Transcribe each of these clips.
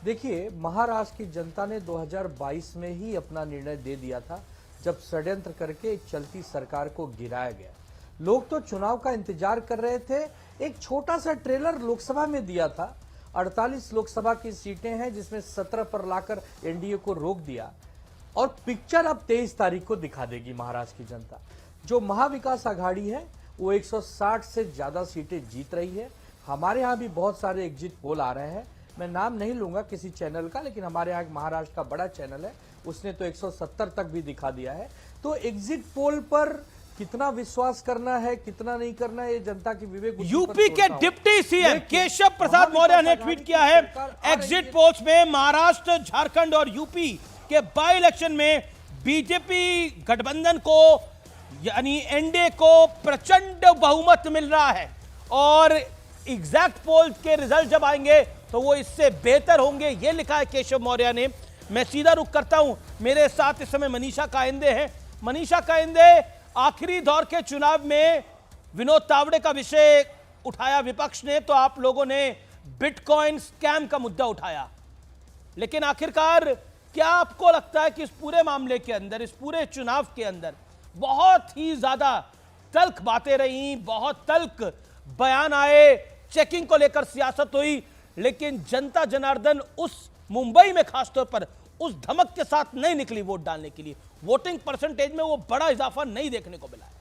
देखिए, महाराष्ट्र की जनता ने 2022 में ही अपना निर्णय दे दिया था, जब षड्यंत्र करके एक चलती सरकार को गिराया गया। लोग तो चुनाव का इंतजार कर रहे थे। एक छोटा सा ट्रेलर लोकसभा में दिया था। 48 लोकसभा की सीटें हैं, जिसमें 17 पर लाकर एनडीए को रोक दिया, और पिक्चर अब 23 तारीख को दिखा देगी महाराष्ट्र की जनता। जो महाविकास आघाड़ी है वो 160 से ज्यादा सीटें जीत रही है। हमारे यहाँ भी बहुत सारे एग्जिट पोल आ रहे हैं, मैं नाम नहीं लूंगा किसी चैनल का, लेकिन हमारे यहाँ महाराष्ट्र का बड़ा चैनल है, उसने तो 170 तक भी दिखा दिया है। तो एग्जिट पोल पर कितना विश्वास करना है, कितना नहीं करना है, ये जनता की विवेक। यूपी के डिप्टी सीएम केशव प्रसाद मौर्य ने ट्वीट किया है, एग्जिट पोल्स में महाराष्ट्र, झारखंड और यूपी के बाई इलेक्शन में बीजेपी गठबंधन को यानी एनडीए को प्रचंड बहुमत मिल रहा है, और एग्जैक्ट पोल के रिजल्ट जब आएंगे तो वो इससे बेहतर होंगे, ये लिखा है केशव मौर्य ने। मैं सीधा रुख करता हूं, मेरे साथ इस समय मनीषा कायंदे हैं। मनीषा कायंदे, आखिरी दौर के चुनाव में विनोद तावड़े का विषय उठाया विपक्ष ने, तो आप लोगों ने बिटकॉइन स्कैम का मुद्दा उठाया, लेकिन आखिरकार क्या आपको लगता है कि इस पूरे मामले के अंदर, इस पूरे चुनाव के अंदर बहुत ही ज्यादा तल्ख बातें रही, बहुत तल्ख बयान आए, चेकिंग को लेकर सियासत हुई, लेकिन जनता जनार्दन उस मुंबई में खासतौर पर उस धमक के साथ नहीं निकली वोट डालने के लिए। वोटिंग परसेंटेज में वो बड़ा इजाफा नहीं देखने को मिला है।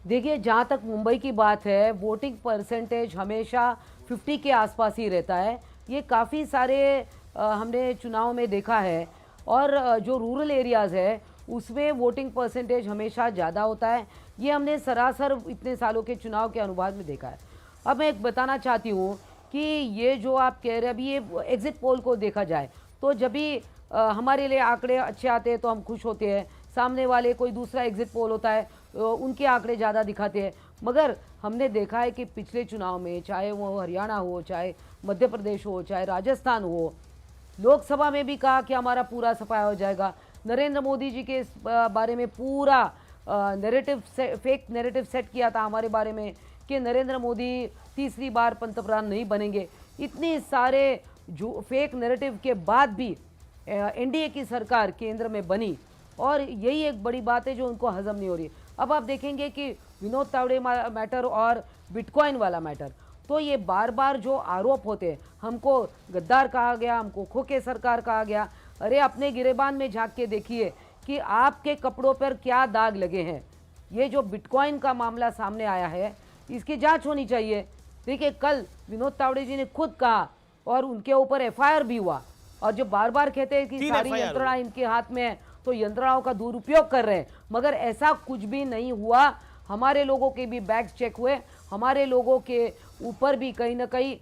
देखिए, जहां तक मुंबई की बात है, वोटिंग परसेंटेज हमेशा 50 के आसपास ही रहता है। ये काफ़ी सारे हमने चुनाव में देखा है, और जो रूरल एरियाज़ है उसमें वोटिंग परसेंटेज हमेशा ज़्यादा होता है। ये हमने सरासर इतने सालों के चुनाव के अनुभव में देखा है। अब मैं एक बताना चाहती हूँ कि ये जो आप कह रहे हैं, अभी ये एग्जिट पोल को देखा जाए तो जब भी हमारे लिए आंकड़े अच्छे आते हैं तो हम खुश होते हैं, सामने वाले कोई दूसरा एग्जिट पोल होता है उनके आंकड़े ज़्यादा दिखाते हैं। मगर हमने देखा है कि पिछले चुनाव में, चाहे वो हरियाणा हो, चाहे मध्य प्रदेश हो, चाहे राजस्थान हो, लोकसभा में भी कहा कि हमारा पूरा सफाया हो जाएगा। नरेंद्र मोदी जी के बारे में पूरा फेक नैरेटिव सेट किया था हमारे बारे में कि नरेंद्र मोदी तीसरी बार पंतप्रधान नहीं बनेंगे। इतने सारे जो फेक नैरेटिव के बाद भी एनडीए की सरकार केंद्र में बनी, और यही एक बड़ी बात है जो उनको हजम नहीं हो रही। अब आप देखेंगे कि विनोद तावड़े मैटर और बिटकॉइन वाला मैटर, तो ये बार बार जो आरोप होते हैं, हमको गद्दार कहा गया, हमको खोखे सरकार कहा गया। अरे अपने गिरेबान में झांक के देखिए कि आपके कपड़ों पर क्या दाग लगे हैं। ये जो बिटकॉइन का मामला सामने आया है, इसकी जांच होनी चाहिए। देखिए, कल विनोद तावड़े जी ने खुद कहा, और उनके ऊपर एफआईआर भी हुआ, और जो बार बार कहते हैं कि सारी यंत्रणा इनके हाथ में है, तो यंत्रणाओं का दुरुपयोग कर रहे हैं, मगर ऐसा कुछ भी नहीं हुआ। हमारे लोगों के भी बैग्स चेक हुए, हमारे लोगों के ऊपर भी कहीं ना कहीं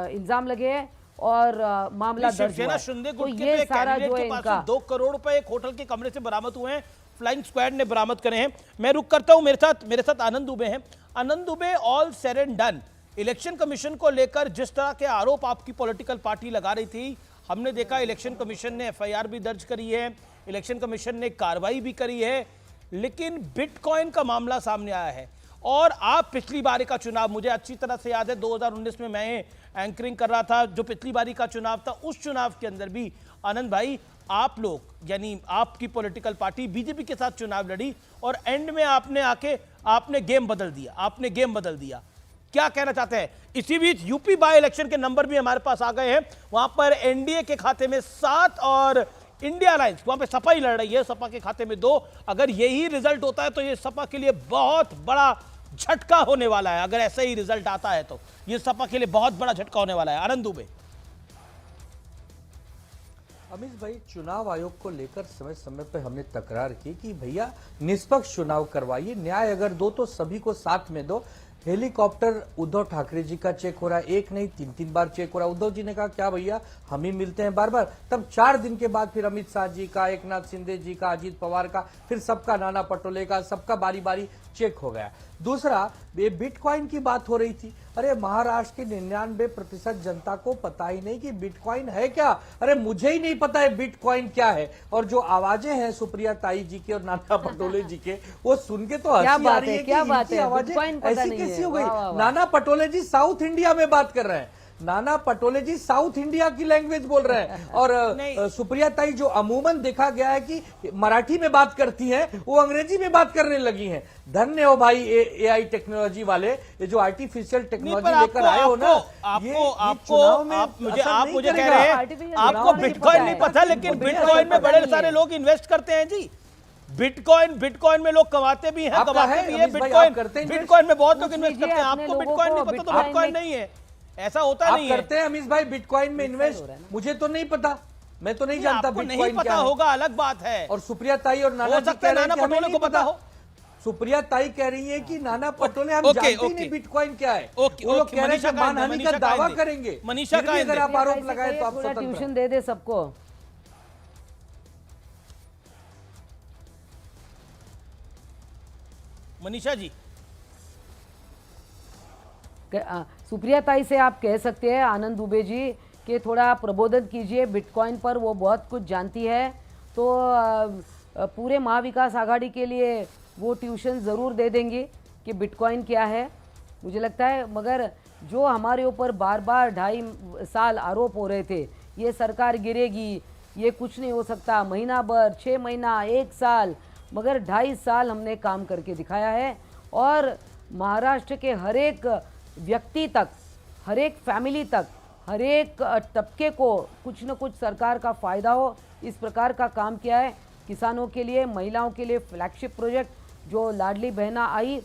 इल्जाम लगे हैं, और मामला दर्ज हुआ। तो ये सारा जो है इनका 2 करोड़ रुपए एक होटल के कमरे से बरामद हुए हैं, फ्लाइंग स्क्वाड ने बरामद करे हैं। मैं रुक करता हूं, मेरे साथ आनंद दुबे हैं। Anand Dubey, all said and done, election commission को लेकर जिस तरह के आरोप आपकी पॉलिटिकल पार्टी लगा रही थी, हमने देखा इलेक्शन कमीशन ने एफआईआर भी दर्ज करी है, इलेक्शन कमीशन ने कार्रवाई भी करी है, लेकिन बिटकॉइन का मामला सामने आया है। और आप पिछली बारी का चुनाव, मुझे अच्छी तरह से याद है, 2019 में मैं एंकरिंग कर रहा था, जो पिछली बारी का चुनाव था, उस चुनाव के अंदर भी आनंद भाई आप लोग यानी आपकी पॉलिटिकल पार्टी बीजेपी के साथ चुनाव लड़ी, और एंड में आपने गेम बदल दिया। क्या कहना चाहते हैं? इसी बीच यूपी बाय इलेक्शन के नंबर भी हमारे पास आ गए हैं। वहां पर एनडीए के खाते में 7 और इंडिया अलायंस, वहां पे सपा ही लड़ रही है, सपा के खाते में 2। अगर यही रिजल्ट होता है तो ये सपा के लिए बहुत बड़ा झटका होने वाला है। अगर ऐसा ही रिजल्ट आता है तो ये सपा के लिए बहुत बड़ा झटका होने वाला है। आनंद दुबे। अमित भाई, चुनाव आयोग को लेकर समय समय पर हमने तकरार की कि भैया निष्पक्ष चुनाव करवाइए, न्याय अगर दो तो सभी को साथ में दो। हेलीकॉप्टर उद्धव ठाकरे जी का चेक हो रहा है, एक नहीं 3-3 बार चेक हो रहा है। उद्धव जी ने कहा क्या भैया हम ही मिलते हैं बार बार, तब 4 दिन के बाद फिर अमित शाह जी का, एकनाथ शिंदे जी का, अजीत पवार का, फिर सबका, नाना पटोले का, सबका बारी बारी चेक हो गया। दूसरा, ये बिटकॉइन की बात हो रही थी। अरे महाराष्ट्र की 99% जनता को पता ही नहीं कि बिटकॉइन है क्या। अरे मुझे ही नहीं पता है बिटकॉइन क्या है। और जो आवाजें हैं सुप्रिया ताई जी के और नाना पटोले जी के, वो सुन के तो हंसी आ रही है कि इनकी आवाजें ऐसी कैसी हो गई। नाना पटोले जी साउथ इंडिया में बात कर रहे हैं, नाना पटोले जी साउथ इंडिया की लैंग्वेज बोल रहे हैं। और सुप्रिया ताई जो अमूमन देखा गया है कि मराठी में बात करती हैं, वो अंग्रेजी में बात करने लगी हैं। धन्य हो भाई एआई टेक्नोलॉजी वाले, ये जो आर्टिफिशियल टेक्नोलॉजी लेकर आए हो ना। आप मुझे कह रहे हैं आपको बिटकॉइन नहीं पता, लेकिन बिटकॉइन में बड़े सारे लोग इन्वेस्ट करते हैं जी। बिटकॉइन में लोग कमाते भी हैं, कमाते भी हैं। बिटकॉइन में बहुत लोग इन्वेस्ट करते हैं। आपको बिटकॉइन नहीं पता तो बिटकॉइन नहीं है, ऐसा होता नहीं है। आप करते हैं अमीश भाई बिटकॉइन में इन्वेस्ट? मुझे तो नहीं पता, मैं तो नहीं जानता बिटकॉइन नहीं पता होगा, अलग बात है। और सुप्रिया ताई और नाना जी कह रहे हैं कि हमें नहीं पता हो। सुप्रिया ताई कह रही है कि नाना पटोले हम जानते ही नहीं बिटकॉइन क्या है। वो लोग कह रहे हैं मानहानि का दावा करेंगे। मनीषा का अगर आप आरोप लगाए तो आप ट्यूशन दे दे सबको। मनीषा जी, सुप्रिया ताई से आप कह सकते हैं आनंद दुबे जी कि थोड़ा प्रबोधन कीजिए बिटकॉइन पर, वो बहुत कुछ जानती है। तो पूरे महाविकास आघाड़ी के लिए वो ट्यूशन ज़रूर दे देंगी कि बिटकॉइन क्या है। मुझे लगता है, मगर जो हमारे ऊपर बार बार 2.5 साल आरोप हो रहे थे, ये सरकार गिरेगी, ये कुछ नहीं हो सकता, महीना भर, 6 महीना, 1 साल, मगर 2.5 साल हमने काम करके दिखाया है। और महाराष्ट्र के हर एक व्यक्ति तक, हर एक फैमिली तक, हर एक तबके को कुछ न कुछ सरकार का फ़ायदा हो, इस प्रकार का काम किया है। किसानों के लिए, महिलाओं के लिए फ्लैगशिप प्रोजेक्ट जो लाडली बहना आई,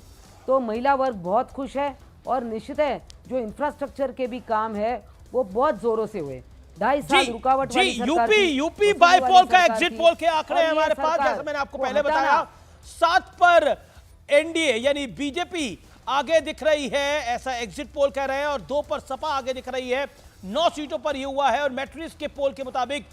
तो महिला वर्ग बहुत खुश है। और निश्चित है जो इंफ्रास्ट्रक्चर के भी काम है वो बहुत जोरों से हुए। 2.5 साल रुकावट वाली सरकार थी, यूपी बाईपोल का एग्जिट पोल के आंकड़े हैं हमारे पास, जैसे मैंने आपको पहले बताया। 7 पर एनडीए यानी बीजेपी आगे दिख रही है, ऐसा एग्जिट पोल कह रहे हैं, और 2 पर सपा आगे दिख रही है। 9 सीटों पर यह हुआ है। और मैट्रिक्स के पोल के मुताबिक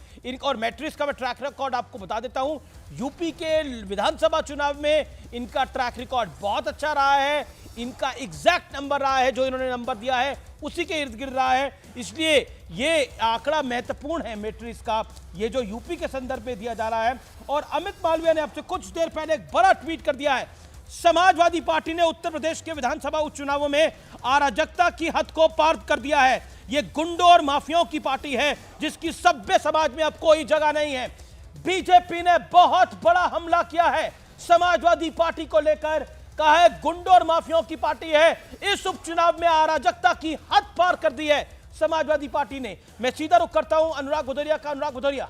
और मैट्रिक्स का मैं ट्रैक रिकॉर्ड आपको बता देता हूं, यूपी के विधानसभा चुनाव में इनका ट्रैक रिकॉर्ड बहुत अच्छा रहा है। इनका एग्जैक्ट नंबर रहा है, जो इन्होंने नंबर दिया है उसी के इर्द गिर्द रहा है। इसलिए ये आंकड़ा महत्वपूर्ण है मैट्रिक्स का, ये जो यूपी के संदर्भ में दिया जा रहा है। और अमित मालवीय ने आपसे कुछ देर पहले एक बड़ा ट्वीट कर दिया है। समाजवादी पार्टी ने उत्तर प्रदेश के विधानसभा उपचुनावों में अराजकता की हद को पार कर दिया है। यह गुंडों और माफियाओं की पार्टी है जिसकी सभ्य समाज में अब कोई जगह नहीं है। बीजेपी ने बहुत बड़ा हमला किया है समाजवादी पार्टी को लेकर, कहा है गुंडों और माफियाओं की पार्टी है। इस उपचुनाव में अराजकता की हद पार कर दी है समाजवादी पार्टी ने। मैं सीधा रुख करता हूं अनुराग भदौरिया का। अनुराग भदौरिया,